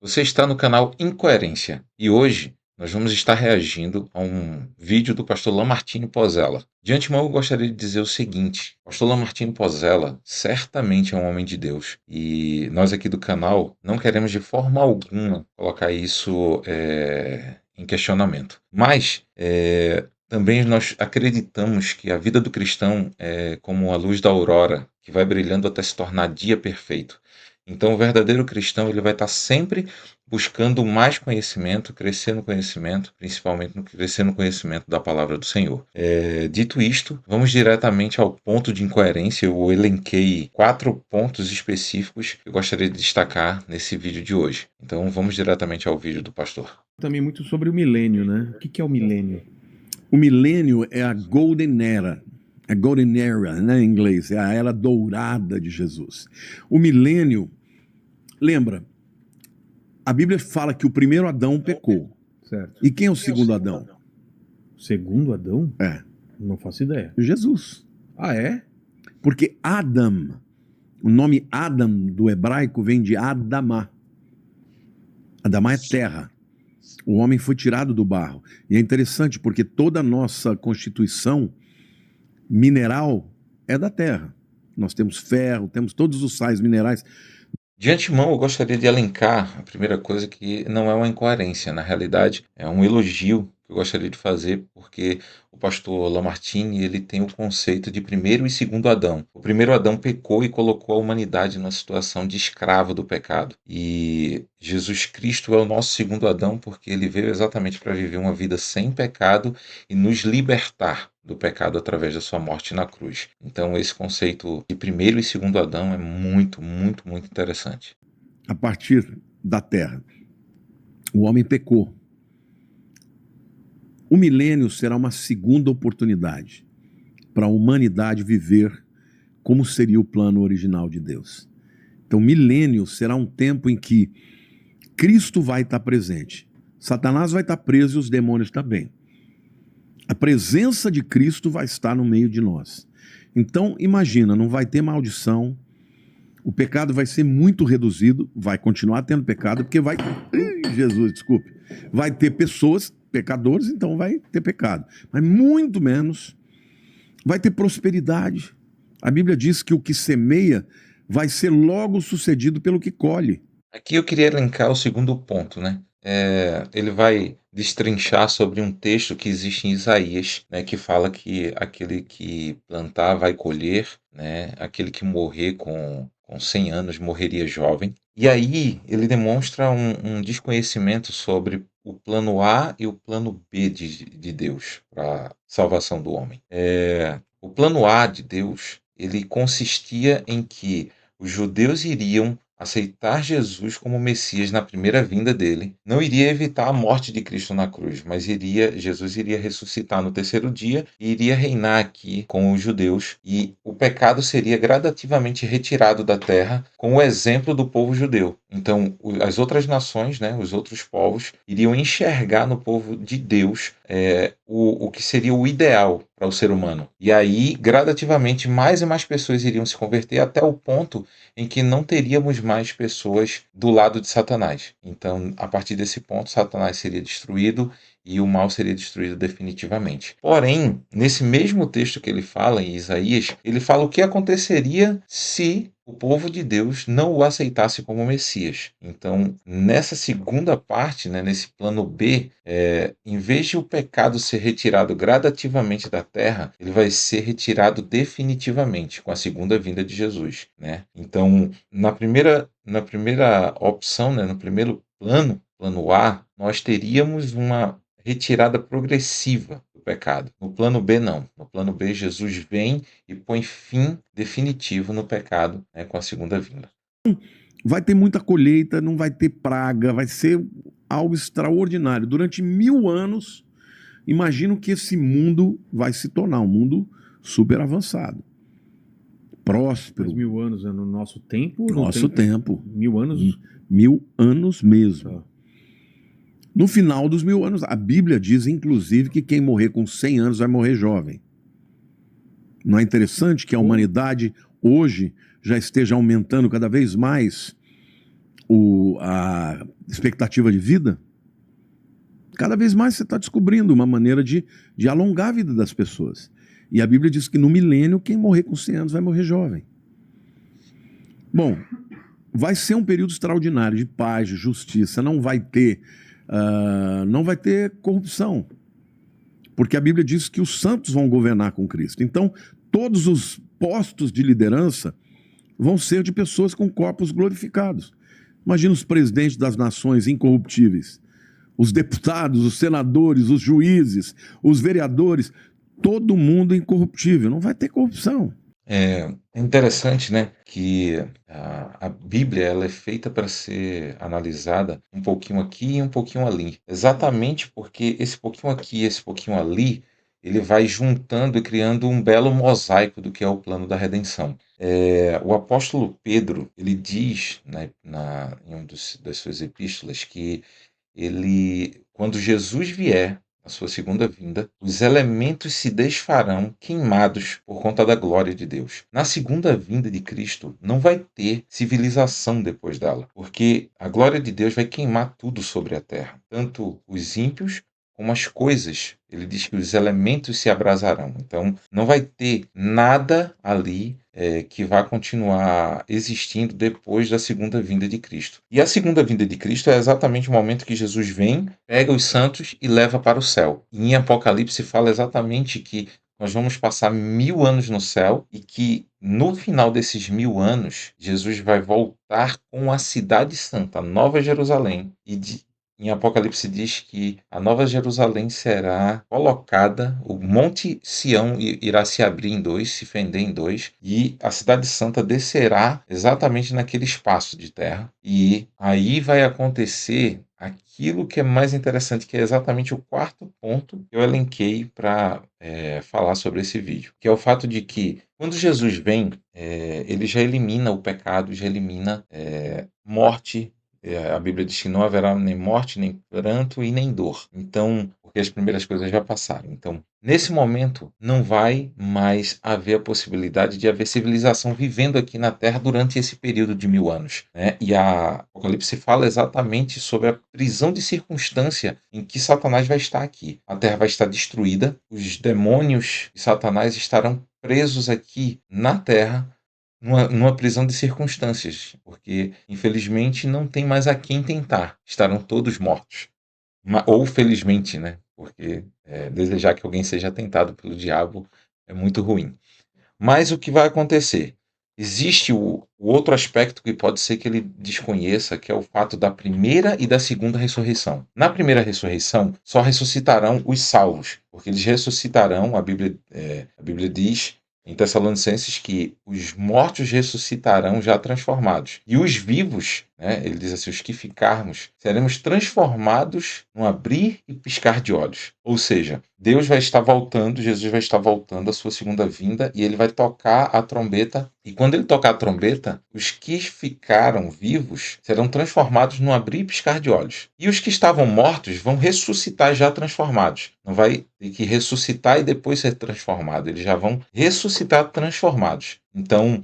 Você está no canal Incoerência e hoje nós vamos estar reagindo a um vídeo do pastor Lamartine Pozella. De antemão, eu gostaria de dizer o seguinte: o pastor Lamartine Pozella certamente é um homem de Deus e nós aqui do canal não queremos de forma alguma colocar isso em questionamento. Mas também nós acreditamos que a vida do cristão é como a luz da aurora, que vai brilhando até se tornar dia perfeito. Então, o verdadeiro cristão ele vai estar sempre buscando mais conhecimento, crescer no conhecimento, principalmente crescer no conhecimento da palavra do Senhor. Dito isto, vamos diretamente ao ponto de incoerência. Eu elenquei 4 pontos específicos que eu gostaria de destacar nesse vídeo de hoje. Então, vamos diretamente ao vídeo do pastor. Também muito sobre o milênio, né? O que é o milênio? O milênio é a Golden Era. A Golden Era, né, em inglês, é a era dourada de Jesus. O milênio, lembra, a Bíblia fala que o primeiro Adão pecou. Certo. E quem é o segundo Adão? Segundo Adão? É, Não faço ideia. Jesus. Ah, é? Porque Adam, o nome Adam do hebraico vem de Adamá. Adamá é terra. O homem foi tirado do barro. E é interessante porque toda a nossa constituição mineral é da terra. Nós temos ferro, temos todos os sais minerais. De antemão, eu gostaria de elencar a primeira coisa que não é uma incoerência, na realidade é um elogio que eu gostaria de fazer, porque o pastor Lamartine ele tem o conceito de primeiro e segundo Adão. O primeiro Adão pecou e colocou a humanidade numa situação de escravo do pecado. E Jesus Cristo é o nosso segundo Adão porque ele veio exatamente para viver uma vida sem pecado e nos libertar do pecado através da sua morte na cruz. Então esse conceito de primeiro e segundo Adão é muito, muito, muito interessante. A partir da terra, o homem pecou. O milênio será uma segunda oportunidade para a humanidade viver como seria o plano original de Deus. Então, milênio será um tempo em que Cristo vai estar presente. Satanás vai estar preso e os demônios também. A presença de Cristo vai estar no meio de nós. Então, imagina, não vai ter maldição, o pecado vai ser muito reduzido, vai continuar tendo pecado, porque vai... Jesus, desculpe. Vai ter pessoas, pecadores, então vai ter pecado. Mas muito menos. Vai ter prosperidade. A Bíblia diz que o que semeia vai ser logo sucedido pelo que colhe. Aqui eu queria elencar o segundo ponto, né? Ele vai destrinchar sobre um texto que existe em Isaías, né, que fala que aquele que plantar vai colher, né, aquele que morrer com 100 anos morreria jovem. E aí ele demonstra um desconhecimento sobre o plano A e o plano B de Deus para a salvação do homem. O plano A de Deus, ele consistia em que os judeus iriam aceitar Jesus como Messias na primeira vinda dele, não iria evitar a morte de Cristo na cruz, mas Jesus iria ressuscitar no terceiro dia e iria reinar aqui com os judeus, e o pecado seria gradativamente retirado da terra com o exemplo do povo judeu. Então, as outras nações, né, os outros povos, iriam enxergar no povo de Deus o que seria o ideal para o ser humano. E aí, gradativamente, mais e mais pessoas iriam se converter até o ponto em que não teríamos mais pessoas do lado de Satanás. Então, a partir desse ponto, Satanás seria destruído e o mal seria destruído definitivamente. Porém, nesse mesmo texto que ele fala em Isaías, ele fala o que aconteceria se o povo de Deus não o aceitasse como Messias. Então, nessa segunda parte, né, nesse plano B, em vez de o pecado ser retirado gradativamente da terra, ele vai ser retirado definitivamente com a segunda vinda de Jesus, né? Então, na primeira opção, né, no primeiro plano A, nós teríamos uma retirada progressiva do pecado. No plano B, não. No plano B, Jesus vem e põe fim definitivo no pecado, né, com a segunda vinda. Vai ter muita colheita, não vai ter praga, vai ser algo extraordinário. Durante 1000 anos, imagino que esse mundo vai se tornar um mundo super avançado, próspero. Mas 1000 anos é no nosso tempo? Nosso tempo. 1000 anos? 1000 anos mesmo. Tá. No final dos 1000 anos, a Bíblia diz, inclusive, que quem morrer com 100 anos vai morrer jovem. Não é interessante que a humanidade hoje já esteja aumentando cada vez mais a expectativa de vida, cada vez mais você está descobrindo uma maneira de alongar a vida das pessoas. E a Bíblia diz que no milênio, quem morrer com 100 anos vai morrer jovem. Bom, vai ser um período extraordinário de paz, de justiça, não vai ter corrupção, porque a Bíblia diz que os santos vão governar com Cristo. Então, todos os postos de liderança vão ser de pessoas com corpos glorificados. Imagina os presidentes das nações incorruptíveis, os deputados, os senadores, os juízes, os vereadores, todo mundo incorruptível, não vai ter corrupção. É interessante, né, que a Bíblia ela é feita para ser analisada um pouquinho aqui e um pouquinho ali. Exatamente porque esse pouquinho aqui e esse pouquinho ali, ele vai juntando e criando um belo mosaico do que é o plano da redenção. O apóstolo Pedro, ele diz, né, em das suas epístolas que quando Jesus vier, a sua segunda vinda, os elementos se desfarão queimados por conta da glória de Deus. Na segunda vinda de Cristo, não vai ter civilização depois dela, porque a glória de Deus vai queimar tudo sobre a terra, tanto os ímpios como as coisas. Ele diz que os elementos se abrasarão. Então, não vai ter nada ali que vai continuar existindo depois da segunda vinda de Cristo. E a segunda vinda de Cristo é exatamente o momento que Jesus vem, pega os santos e leva para o céu. E em Apocalipse fala exatamente que nós vamos passar 1000 anos no céu e que no final desses 1000 anos, Jesus vai voltar com a cidade santa, a Nova Jerusalém, em Apocalipse diz que a Nova Jerusalém será colocada, o Monte Sião irá se abrir em dois, se fender em dois, e a Cidade Santa descerá exatamente naquele espaço de terra. E aí vai acontecer aquilo que é mais interessante, que é exatamente o quarto ponto que eu elenquei para falar sobre esse vídeo, que é o fato de que quando Jesus vem, ele já elimina o pecado, já elimina morte. A Bíblia diz que não haverá nem morte, nem pranto e nem dor. Então, porque as primeiras coisas já passaram. Então, nesse momento, não vai mais haver a possibilidade de haver civilização vivendo aqui na Terra durante esse período de 1000 anos. Né? E a Apocalipse fala exatamente sobre a prisão de circunstância em que Satanás vai estar aqui. A Terra vai estar destruída, os demônios de Satanás estarão presos aqui na Terra, numa prisão de circunstâncias, porque infelizmente não tem mais a quem tentar, estarão todos mortos. Ou felizmente, né? Porque desejar que alguém seja tentado pelo diabo é muito ruim. Mas o que vai acontecer? Existe o outro aspecto que pode ser que ele desconheça, que é o fato da primeira e da segunda ressurreição. Na primeira ressurreição, só ressuscitarão os salvos, porque eles ressuscitarão, a Bíblia diz em Tessalonicenses que os mortos ressuscitarão já transformados. E os vivos, né, ele diz assim, os que ficarmos, seremos transformados num abrir e piscar de olhos. Ou seja, Deus vai estar voltando, Jesus vai estar voltando à sua segunda vinda e ele vai tocar a trombeta. E quando ele tocar a trombeta, os que ficaram vivos serão transformados num abrir e piscar de olhos. E os que estavam mortos vão ressuscitar já transformados. Não vai ter que ressuscitar e depois ser transformado. Eles já vão ressuscitar transformados. Então,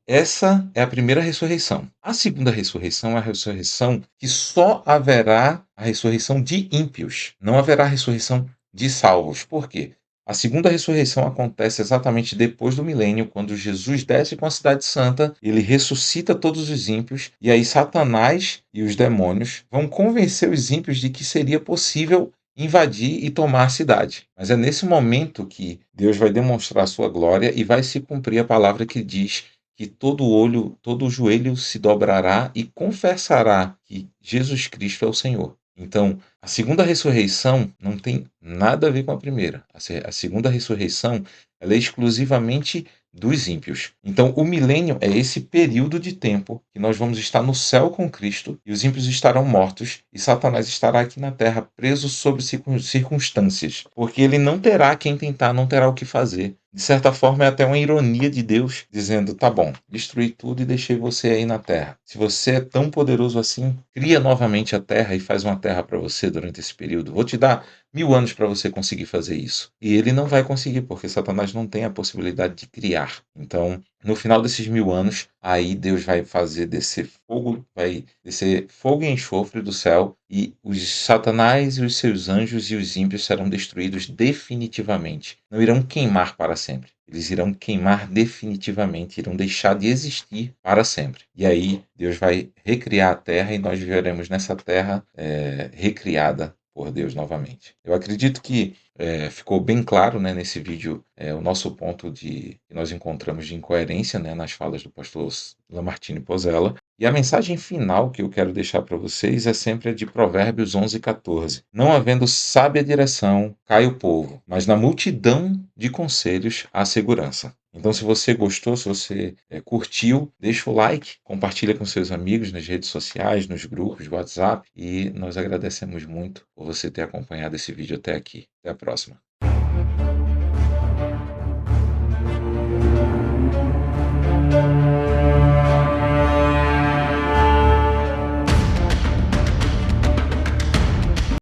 essa é a primeira ressurreição. A segunda ressurreição é a ressurreição que só haverá a ressurreição de ímpios. Não haverá a ressurreição de salvos. Por quê? A segunda ressurreição acontece exatamente depois do milênio, quando Jesus desce com a cidade santa, ele ressuscita todos os ímpios, e aí Satanás e os demônios vão convencer os ímpios de que seria possível invadir e tomar a cidade. Mas é nesse momento que Deus vai demonstrar a sua glória e vai se cumprir a palavra que diz que todo olho, todo joelho se dobrará e confessará que Jesus Cristo é o Senhor. Então, a segunda ressurreição não tem nada a ver com a primeira. A segunda ressurreição ela é exclusivamente dos ímpios. Então, o milênio é esse período de tempo que nós vamos estar no céu com Cristo e os ímpios estarão mortos e Satanás estará aqui na terra preso sob circunstâncias, porque ele não terá quem tentar, não terá o que fazer. De certa forma, é até uma ironia de Deus, dizendo, tá bom, destruí tudo e deixei você aí na terra. Se você é tão poderoso assim, cria novamente a terra e faz uma terra para você durante esse período. Vou te dar 1000 anos para você conseguir fazer isso. E ele não vai conseguir, porque Satanás não tem a possibilidade de criar. Então, no final desses 1000 anos, aí Deus vai fazer descer fogo, vai descer fogo e enxofre do céu, e os Satanás e os seus anjos e os ímpios serão destruídos definitivamente. Não irão queimar para sempre. Eles irão queimar definitivamente, irão deixar de existir para sempre. E aí Deus vai recriar a terra e nós viveremos nessa terra recriada por Deus novamente. Eu acredito que ficou bem claro, né, nesse vídeo o nosso ponto que nós encontramos de incoerência, né, nas falas do pastor Lamartine Pozella. E a mensagem final que eu quero deixar para vocês é sempre a de Provérbios 11:14. Não havendo sábia direção, cai o povo, mas na multidão de conselhos há segurança. Então, se você gostou, se você curtiu, deixa o like, compartilha com seus amigos nas redes sociais, nos grupos de WhatsApp, e nós agradecemos muito por você ter acompanhado esse vídeo até aqui. Até a próxima.